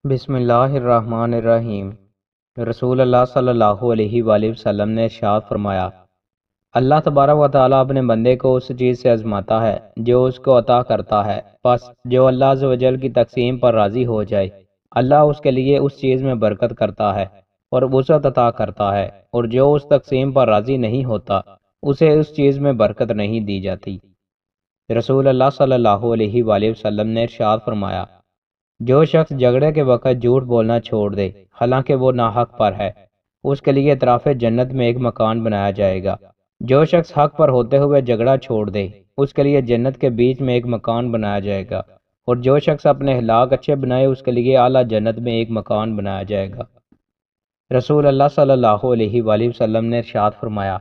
بسم اللہ الرحمن الرحیم۔ رسول اللہ صلی اللہ علیہ وآلہ وسلم نے ارشاد فرمایا، اللہ تبارک و تعالیٰ اپنے بندے کو اس چیز سے آزماتا ہے جو اس کو عطا کرتا ہے، پس جو اللہ عز و جل کی تقسیم پر راضی ہو جائے اللہ اس کے لیے اس چیز میں برکت کرتا ہے اور وسعت عطا کرتا ہے، اور جو اس تقسیم پر راضی نہیں ہوتا اسے اس چیز میں برکت نہیں دی جاتی۔ رسول اللہ صلی اللہ علیہ وآلہ وسلم نے ارشاد فرمایا، جو شخص جھگڑے کے وقت جھوٹ بولنا چھوڑ دے حالانکہ وہ ناحق پر ہے، اس کے لیے اطراف جنت میں ایک مکان بنایا جائے گا۔ جو شخص حق پر ہوتے ہوئے جھگڑا چھوڑ دے اس کے لیے جنت کے بیچ میں ایک مکان بنایا جائے گا، اور جو شخص اپنے اخلاق اچھے بنائے اس کے لیے اعلیٰ جنت میں ایک مکان بنایا جائے گا۔ رسول اللہ صلی اللہ علیہ وآلہ وسلم نے ارشاد فرمایا،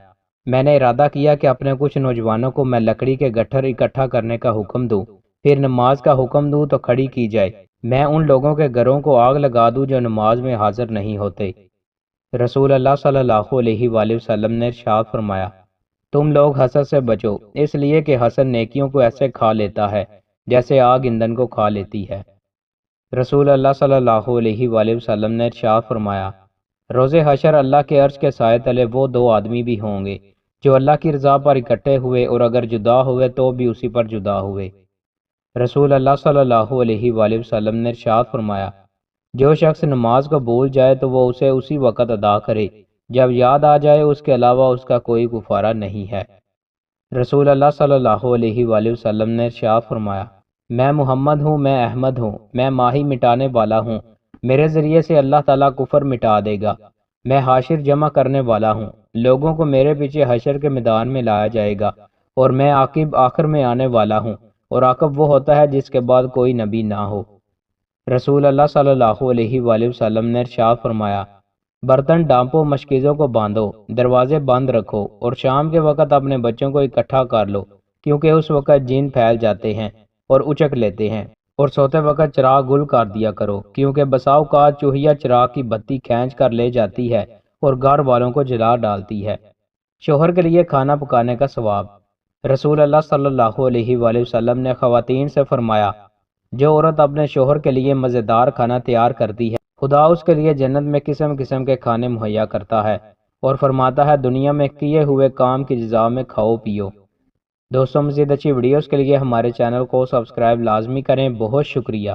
میں نے ارادہ کیا کہ اپنے کچھ نوجوانوں کو میں لکڑی کے گٹھر اکٹھا کرنے کا حکم دوں، پھر نماز کا حکم دوں تو کھڑی کی جائے، میں ان لوگوں کے گھروں کو آگ لگا دوں جو نماز میں حاضر نہیں ہوتے۔ رسول اللہ صلی اللہ علیہ وآلہ وسلم نے ارشاد فرمایا، تم لوگ حسد سے بچو، اس لیے کہ حسد نیکیوں کو ایسے کھا لیتا ہے جیسے آگ ایندھن کو کھا لیتی ہے۔ رسول اللہ صلی اللہ علیہ وآلہ وسلم نے ارشاد فرمایا، روز حشر اللہ کے عرش کے سائے تلے وہ دو آدمی بھی ہوں گے جو اللہ کی رضا پر اکٹھے ہوئے اور اگر جدا ہوئے تو بھی اسی پر جدا ہوئے۔ رسول اللہ صلی اللہ علیہ وآلہ وسلم نے ارشاد فرمایا، جو شخص نماز کو بھول جائے تو وہ اسے اسی وقت ادا کرے جب یاد آ جائے، اس کے علاوہ اس کا کوئی کفارہ نہیں ہے۔ رسول اللہ صلی اللہ علیہ وآلہ وسلم نے ارشاد فرمایا، میں محمد ہوں، میں احمد ہوں، میں ماہی مٹانے والا ہوں، میرے ذریعے سے اللہ تعالیٰ کفر مٹا دے گا، میں حاشر جمع کرنے والا ہوں، لوگوں کو میرے پیچھے حشر کے میدان میں لایا جائے گا، اور میں عاقب آخر میں آنے والا ہوں، اور عاقب وہ ہوتا ہے جس کے بعد کوئی نبی نہ ہو۔ رسول اللہ صلی اللہ علیہ وآلہ وسلم نے ارشاد فرمایا، برتن ڈانپو، مشکیزوں کو باندھو، دروازے بند رکھو، اور شام کے وقت اپنے بچوں کو اکٹھا کر لو، کیونکہ اس وقت جن پھیل جاتے ہیں اور اچک لیتے ہیں، اور سوتے وقت چراغ گل کر دیا کرو، کیونکہ بسا اوقات چوہیا چراغ کی بتی کھینچ کر لے جاتی ہے اور گھر والوں کو جلا ڈالتی ہے۔ شوہر کے لیے کھانا پکانے کا ثواب۔ رسول اللہ صلی اللہ علیہ وآلہ وسلم نے خواتین سے فرمایا، جو عورت اپنے شوہر کے لیے مزیدار کھانا تیار کرتی ہے خدا اس کے لیے جنت میں قسم قسم کے کھانے مہیا کرتا ہے اور فرماتا ہے دنیا میں کیے ہوئے کام کی جزا میں کھاؤ پیو۔ دوستوں، مزید اچھی ویڈیوز کے لیے ہمارے چینل کو سبسکرائب لازمی کریں۔ بہت شکریہ۔